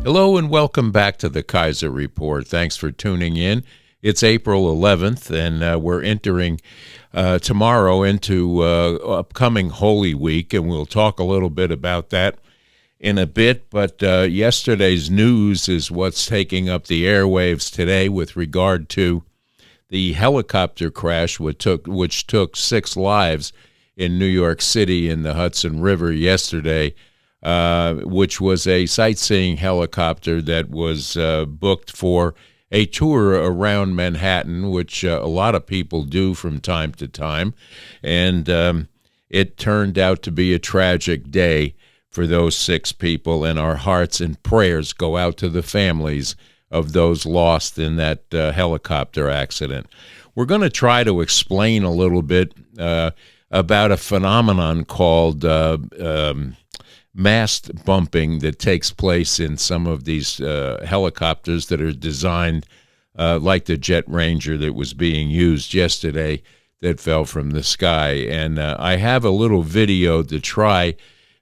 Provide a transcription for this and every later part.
Hello and welcome back to the Kaiser Report. Thanks for tuning in. It's April 11th, and we're entering tomorrow into upcoming Holy Week, and we'll talk a little bit about that in a bit. But yesterday's news is what's taking up the airwaves today with regard to the helicopter crash which took 6 lives in New York City in the Hudson River yesterday. Which was a sightseeing helicopter that was booked for a tour around Manhattan, which a lot of people do from time to time. And it turned out to be a tragic day for those 6 people, and our hearts and prayers go out to the families of those lost in that helicopter accident. We're going to try to explain a little bit about a phenomenon called mast bumping that takes place in some of these helicopters that are designed like the Jet Ranger that was being used yesterday that fell from the sky. And I have a little video to try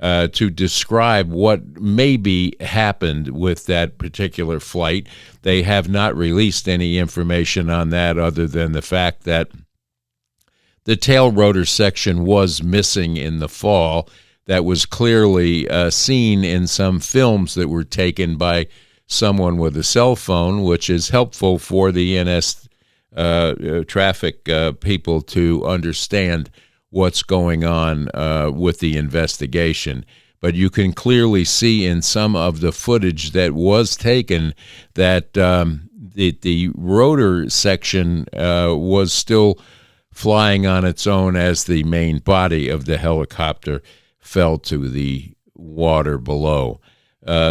to describe what maybe happened with that particular flight. They have not released any information on that other than the fact that the tail rotor section was missing in the fall. That was clearly seen in some films that were taken by someone with a cell phone, which is helpful for the NS traffic people to understand what's going on with the investigation. But you can clearly see in some of the footage that was taken that the rotor section was still flying on its own as the main body of the helicopter fell to the water below.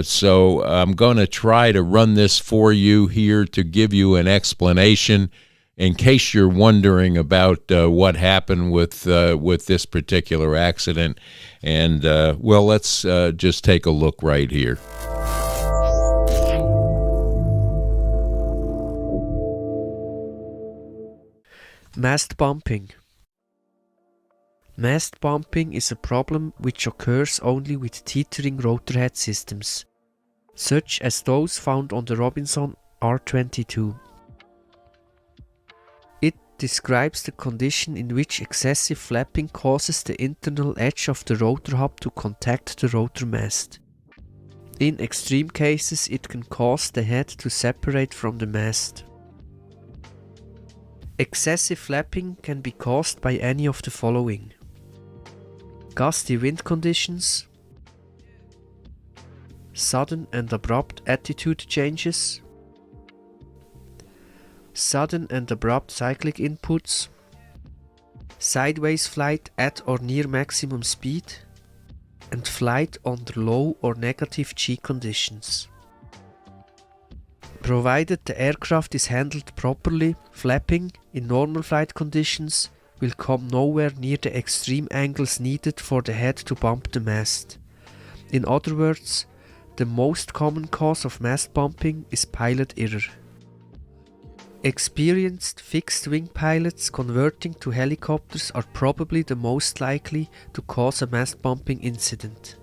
So I'm going to try to run this for you here to give you an explanation in case you're wondering about what happened with this particular accident. And, well, let's just take a look right here. Mast bumping. Mast bumping is a problem which occurs only with teetering rotor head systems, such as those found on the Robinson R22. It describes the condition in which excessive flapping causes the internal edge of the rotor hub to contact the rotor mast. In extreme cases, it can cause the head to separate from the mast. Excessive flapping can be caused by any of the following: gusty wind conditions, sudden and abrupt attitude changes, sudden and abrupt cyclic inputs, sideways flight at or near maximum speed, and flight under low or negative G conditions. Provided the aircraft is handled properly, flapping in normal flight conditions will come nowhere near the extreme angles needed for the head to bump the mast. In other words, the most common cause of mast bumping is pilot error. Experienced fixed-wing pilots converting to helicopters are probably the most likely to cause a mast bumping incident.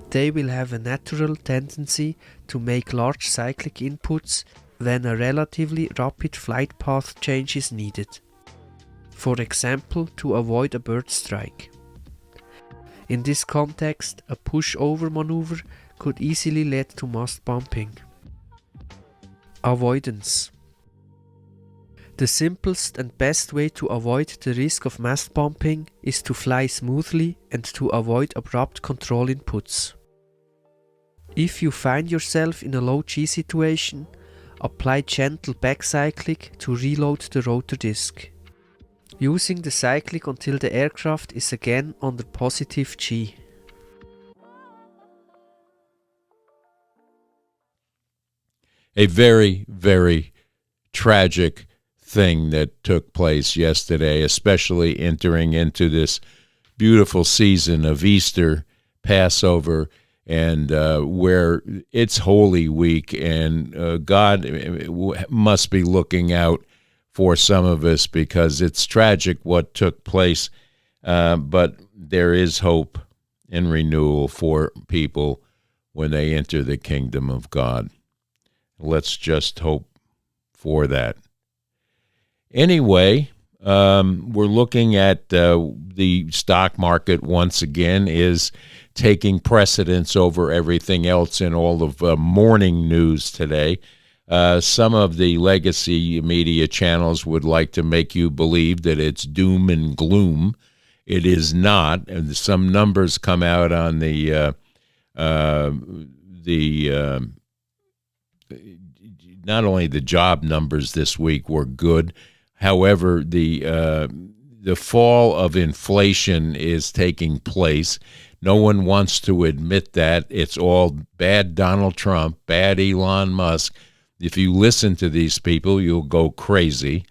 They will have a natural tendency to make large cyclic inputs when a relatively rapid flight path change is needed. For example, to avoid a bird strike. In this context, a push-over maneuver could easily lead to mast bumping. Avoidance. The simplest and best way to avoid the risk of mast bumping is to fly smoothly and to avoid abrupt control inputs. If you find yourself in a low G situation, apply gentle backcyclic to reload the rotor disc, using the cyclic until the aircraft is again under positive G. A very, very tragic thing that took place yesterday, especially entering into this beautiful season of Easter, Passover, and where it's Holy Week, and God must be looking out for some of us because it's tragic what took place, but there is hope and renewal for people when they enter the kingdom of God. Let's just hope for that. Anyway, we're looking at the stock market once again is taking precedence over everything else in all of morning news today. Some of the legacy media channels would like to make you believe that it's doom and gloom. It is not. And some numbers come out on the not only the job numbers this week were good. However, the fall of inflation is taking place. No one wants to admit that. It's all bad Donald Trump, bad Elon Musk. If you listen to these people, you'll go crazy.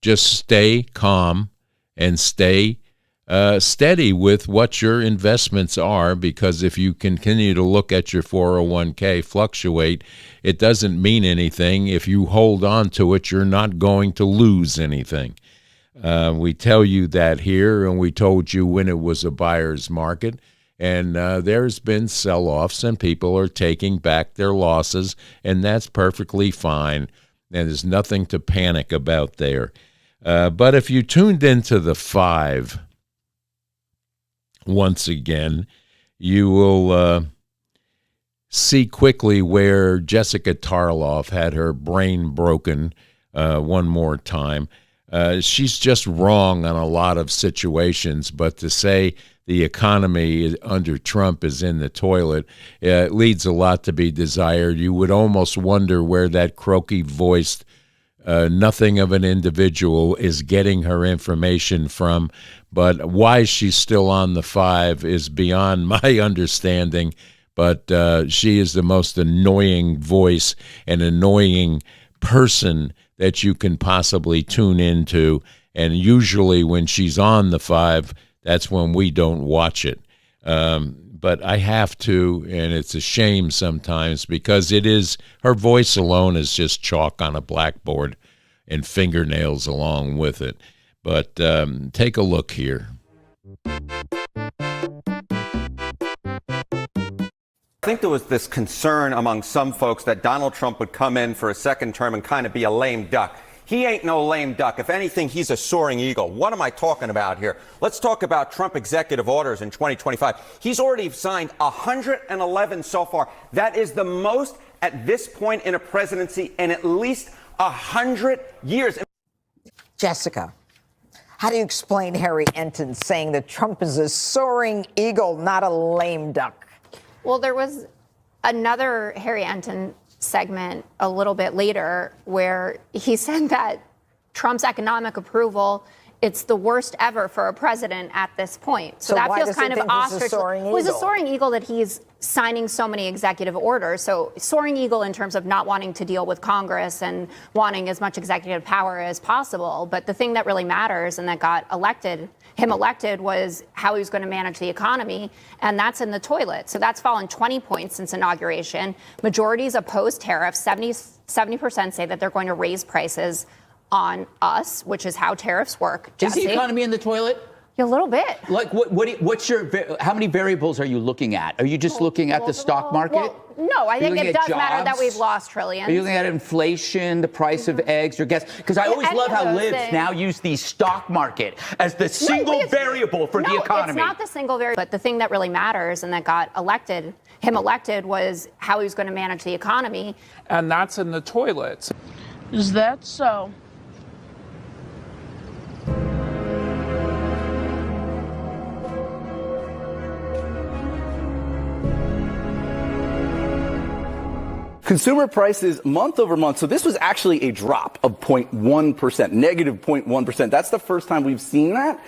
Just stay calm and stay steady with what your investments are, because if you continue to look at your 401k fluctuate, it doesn't mean anything. If you hold on to it, you're not going to lose anything. We tell you that here, and we told you when it was a buyer's market, and there's been sell-offs, and people are taking back their losses, and that's perfectly fine, and there's nothing to panic about there. But if you tuned into the 5, once again, you will see quickly where Jessica Tarloff had her brain broken one more time. She's just wrong on a lot of situations, but to say the economy under Trump is in the toilet, it leaves a lot to be desired. You would almost wonder where that croaky-voiced nothing of an individual is getting her information from, but why she's still on the 5 is beyond my understanding. But she is the most annoying voice and annoying person that you can possibly tune into. And usually when she's on the 5, that's when we don't watch it. But I have to, and it's a shame sometimes, because it is, her voice alone is just chalk on a blackboard and fingernails along with it. But take a look here. I think there was this concern among some folks that Donald Trump would come in for a second term and kind of be a lame duck. He ain't no lame duck. If anything, he's a soaring eagle. What am I talking about here? Let's talk about Trump executive orders in 2025. He's already signed 111 so far. That is the most at this point in a presidency in at least 100 years. Jessica, how do you explain Harry Enton saying that Trump is a soaring eagle, not a lame duck? Well, there was another Harry Enton segment a little bit later where he said that Trump's economic approval, it's the worst ever for a president at this point. So that feels kind of ostrich. Well, he's a soaring eagle that he's signing so many executive orders. So soaring eagle in terms of not wanting to deal with Congress and wanting as much executive power as possible. But the thing that really matters and that got him elected was how he was going to manage the economy, and that's in the toilet. So that's fallen 20 points since inauguration. Majorities oppose tariffs. 70% say that they're going to raise prices on us, which is how tariffs work. Jesse? Is the economy in the toilet? A little bit. Like how many variables are you looking at? Are you just looking at the stock market? Well, no, I think it does matter that we've lost trillions. Are you looking at inflation, the price of eggs, your gas? Because I always love how libs now use the stock market as the single variable for the economy. No, it's not the single variable. But the thing that really matters and that got him elected was how he was going to manage the economy. And that's in the toilet. Is that so? Consumer prices month over month. So this was actually a drop of 0.1%, negative 0.1%. That's the first time we've seen that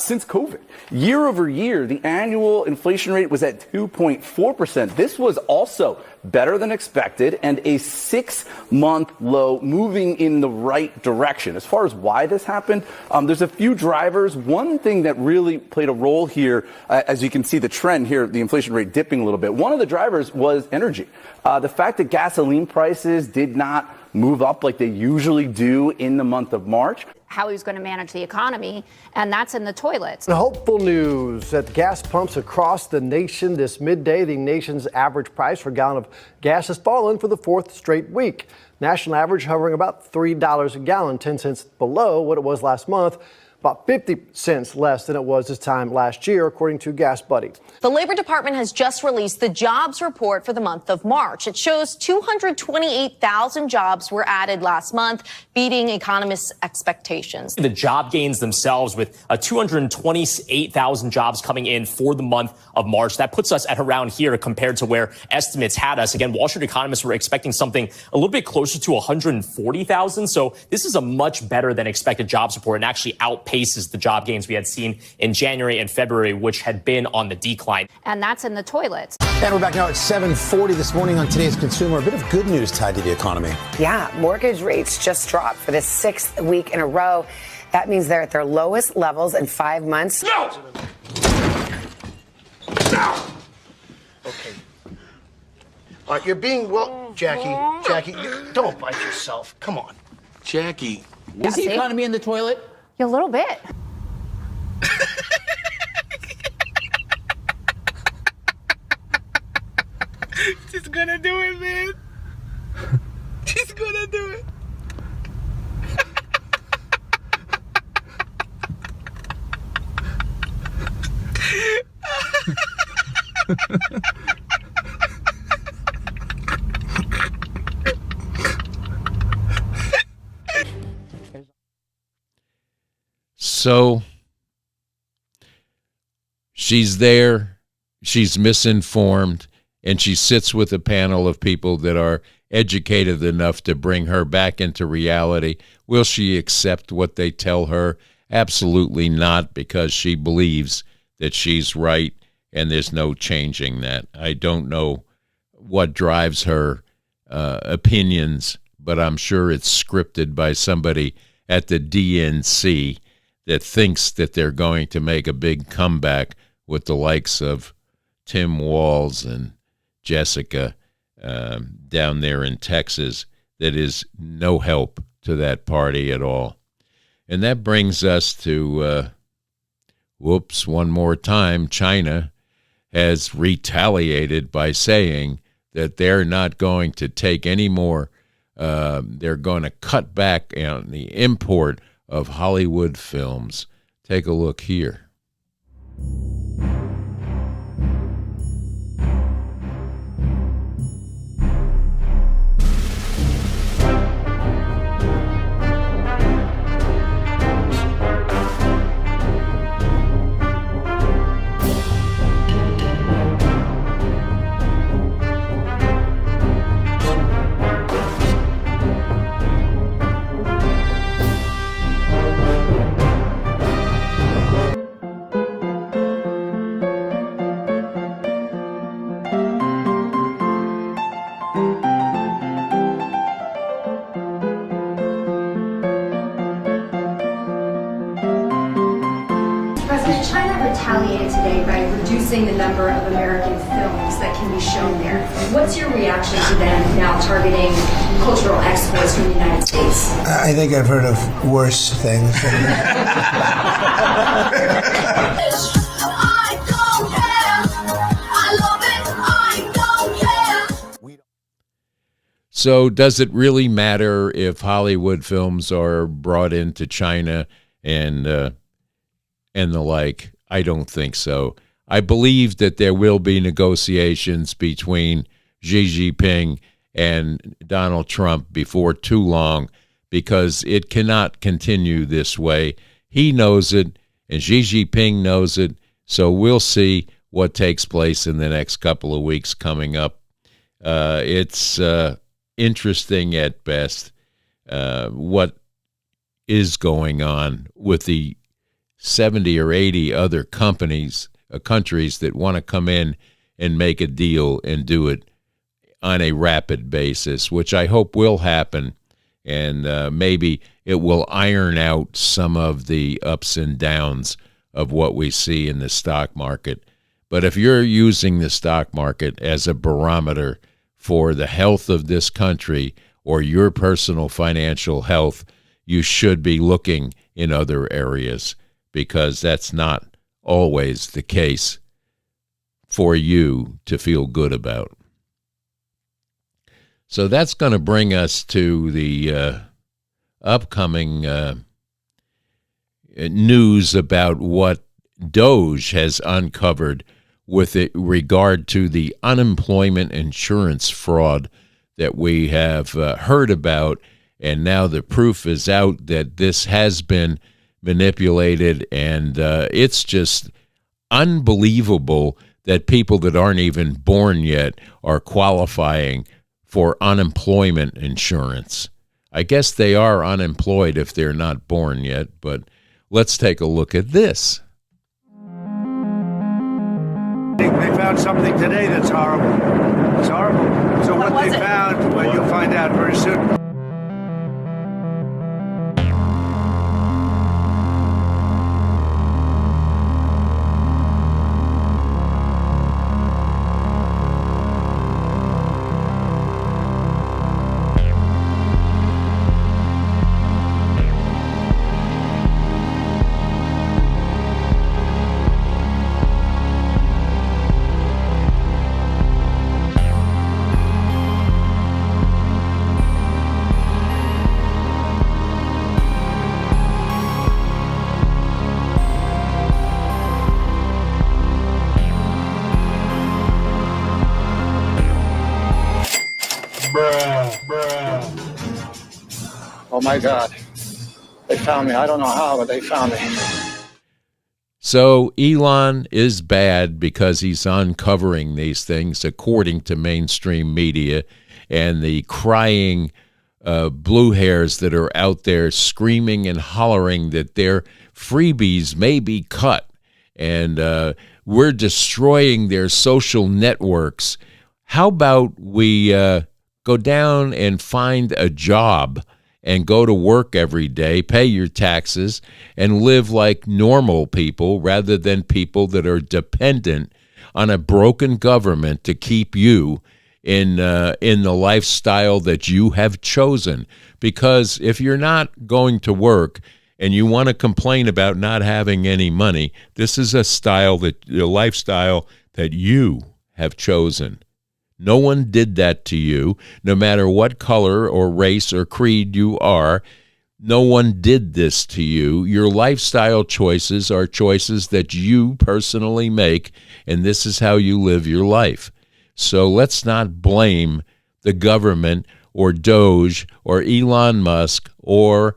since COVID. Year over year, the annual inflation rate was at 2.4%. This was also better than expected and a 6-month low, moving in the right direction. As far as why this happened, there's a few drivers. One thing that really played a role here, as you can see the trend here, the inflation rate dipping a little bit. One of the drivers was energy. The fact that gasoline prices did not move up like they usually do in the month of March. How he's going to manage the economy, and that's in the toilets. Hopeful news at gas pumps across the nation this midday. The nation's average price for a gallon of gas has fallen for the fourth straight week. National average hovering about $3 a gallon, 10 cents below what it was last month. About 50 cents less than it was this time last year, according to Gas Buddy. The Labor Department has just released the jobs report for the month of March. It shows 228,000 jobs were added last month, beating economists' expectations. The job gains themselves, with 228,000 jobs coming in for the month of March. That puts us at around here compared to where estimates had us. Again, Wall Street economists were expecting something a little bit closer to 140,000. So this is a much better than expected jobs report and actually outpaces the job gains we had seen in January and February, which had been on the decline. And that's in the toilets. And we're back now at 7:40 this morning on Today's Consumer. A bit of good news tied to the economy. Yeah, mortgage rates just dropped for the sixth week in a row. That means they're at their lowest levels in 5 months. No! No! Okay. All right, you're being Jackie, don't bite yourself. Come on. Jackie, is the economy in the toilet? A little bit. She's gonna do it, man. She's gonna do it. So she's there, she's misinformed, and she sits with a panel of people that are educated enough to bring her back into reality. Will she accept what they tell her? Absolutely not, because she believes that she's right, and there's no changing that. I don't know what drives her opinions, but I'm sure it's scripted by somebody at the DNC that thinks that they're going to make a big comeback with the likes of Tim Walz and Jessica down there in Texas. That is no help to that party at all. And that brings us to, one more time, China has retaliated by saying that they're not going to take any more, they're going to cut back on the import of Hollywood films. Take a look here. The number of American films that can be shown there. What's your reaction to them now targeting cultural exports from the United States? I think I've heard of worse things. So does it really matter if Hollywood films are brought into China and the like? I don't think so. I believe that there will be negotiations between Xi Jinping and Donald Trump before too long, because it cannot continue this way. He knows it, and Xi Jinping knows it, so we'll see what takes place in the next couple of weeks coming up. It's interesting at best what is going on with the 70 or 80 other countries that want to come in and make a deal and do it on a rapid basis, which I hope will happen, and maybe it will iron out some of the ups and downs of what we see in the stock market. But if you're using the stock market as a barometer for the health of this country or your personal financial health, you should be looking in other areas, because that's not always the case for you to feel good about. So that's going to bring us to the upcoming news about what DOJ has uncovered with regard to the unemployment insurance fraud that we have heard about. And now the proof is out that this has been manipulated, and it's just unbelievable that people that aren't even born yet are qualifying for unemployment insurance. I guess they are unemployed if they're not born yet, but let's take a look at this. They found something today that's horrible. It's horrible. So what they found, well, you'll find out very soon. Oh my God. They found me. I don't know how, but they found me. So Elon is bad because he's uncovering these things, according to mainstream media, and the crying blue hairs that are out there screaming and hollering that their freebies may be cut, and we're destroying their social networks. How about we go down and find a job and go to work every day, pay your taxes, and live like normal people rather than people that are dependent on a broken government to keep you in the lifestyle that you have chosen. Because if you're not going to work and you want to complain about not having any money, this is a lifestyle that you have chosen. No one did that to you, no matter what color or race or creed you are. No one did this to you. Your lifestyle choices are choices that you personally make, and this is how you live your life. So let's not blame the government or DOJ or Elon Musk or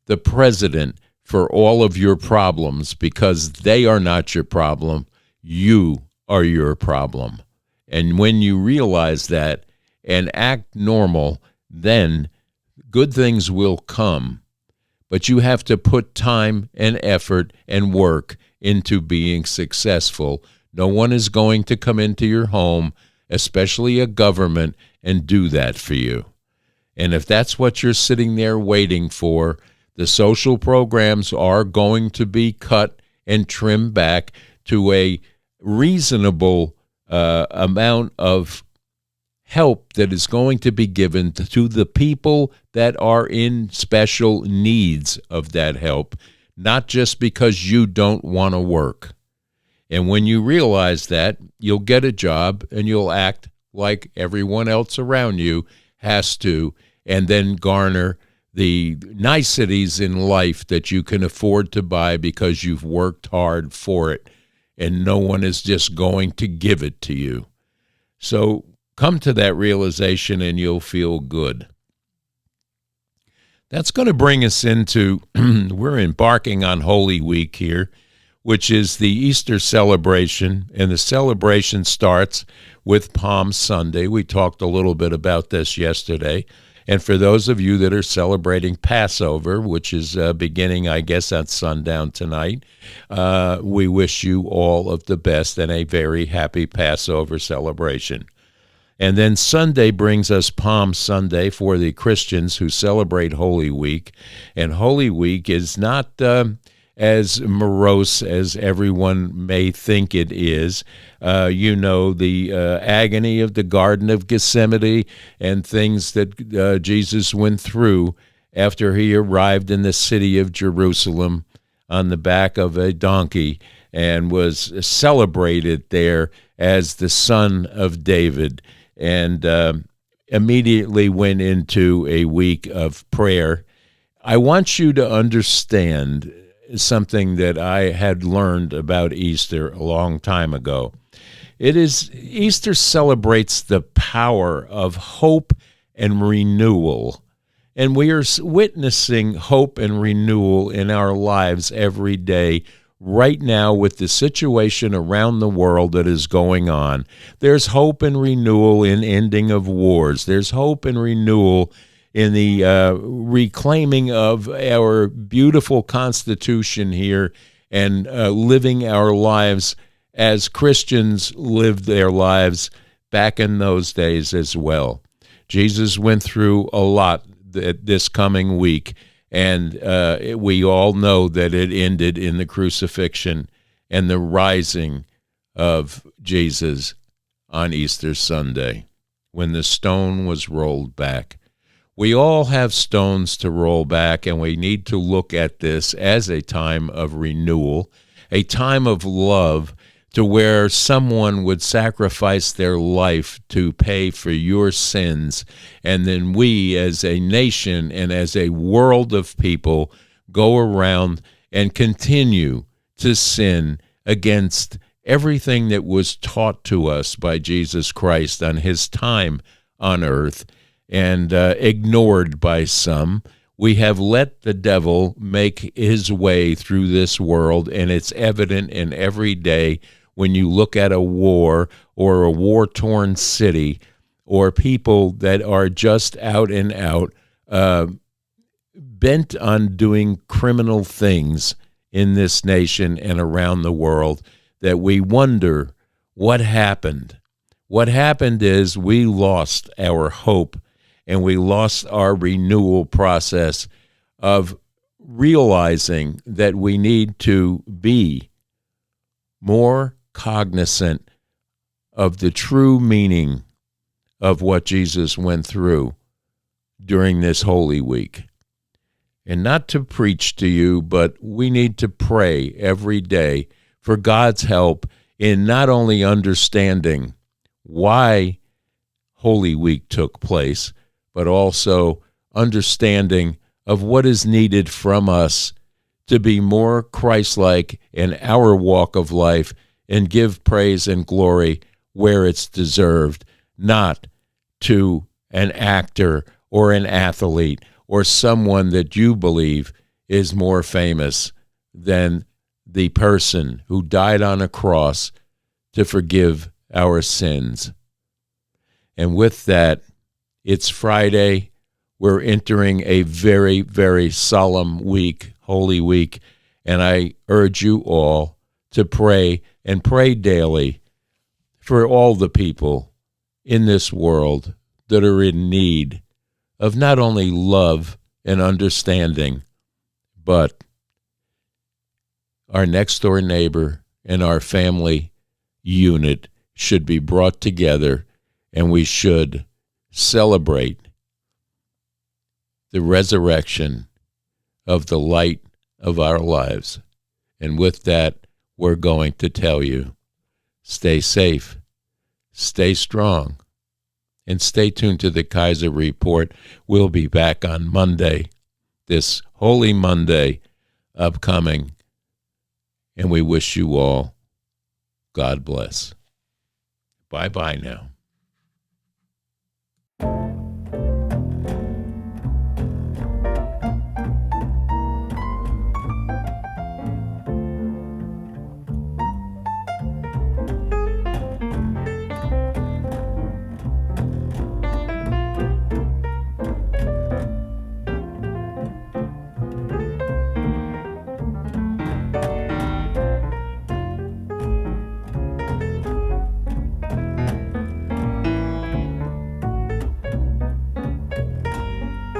the president for all of your problems, because they are not your problem. You are your problem. And when you realize that and act normal, then good things will come. But you have to put time and effort and work into being successful. No one is going to come into your home, especially a government, and do that for you. And if that's what you're sitting there waiting for, the social programs are going to be cut and trimmed back to a reasonable amount of help that is going to be given to the people that are in special needs of that help, not just because you don't want to work. And when you realize that, you'll get a job and you'll act like everyone else around you has to, and then garner the niceties in life that you can afford to buy because you've worked hard for it. And no one is just going to give it to you. So come to that realization and you'll feel good. That's going to bring us into, we're embarking on Holy Week here, which is the Easter celebration. And the celebration starts with Palm Sunday. We talked a little bit about this yesterday. And for those of you that are celebrating Passover, which is beginning, I guess, at sundown tonight, we wish you all of the best and a very happy Passover celebration. And then Sunday brings us Palm Sunday for the Christians who celebrate Holy Week. And Holy Week is not as morose as everyone may think it is. The agony of the Garden of Gethsemane and things that Jesus went through after he arrived in the city of Jerusalem on the back of a donkey and was celebrated there as the Son of David, and immediately went into a week of prayer. I want you to understand something that I had learned about Easter a long time ago. Easter celebrates the power of hope and renewal. And we are witnessing hope and renewal in our lives every day right now with the situation around the world that is going on. There's hope and renewal in ending of wars. There's hope and renewal in the reclaiming of our beautiful Constitution here and living our lives as Christians lived their lives back in those days as well. Jesus went through a lot this coming week, and we all know that it ended in the crucifixion and the rising of Jesus on Easter Sunday when the stone was rolled back. We all have stones to roll back, and we need to look at this as a time of renewal, a time of love, to where someone would sacrifice their life to pay for your sins, and then we as a nation and as a world of people go around and continue to sin against everything that was taught to us by Jesus Christ on his time on earth and ignored by some. We have let the devil make his way through this world, and it's evident in every day when you look at a war or a war-torn city or people that are just out and out bent on doing criminal things in this nation and around the world, that we wonder what happened. What happened is we lost our hope and we lost our renewal process of realizing that we need to be more cognizant of the true meaning of what Jesus went through during this Holy Week. And not to preach to you, but we need to pray every day for God's help in not only understanding why Holy Week took place, but also understanding of what is needed from us to be more Christ-like in our walk of life and give praise and glory where it's deserved, not to an actor or an athlete or someone that you believe is more famous than the person who died on a cross to forgive our sins. And with that, it's Friday. We're entering a very, very solemn week, Holy Week, and I urge you all to pray and pray daily for all the people in this world that are in need of not only love and understanding, but our next-door neighbor and our family unit should be brought together, and we should celebrate the resurrection of the light of our lives. And with that, we're going to tell you, stay safe, stay strong, and stay tuned to the Kaiser Report. We'll be back on Monday, this Holy Monday upcoming, and we wish you all God bless. Bye-bye now.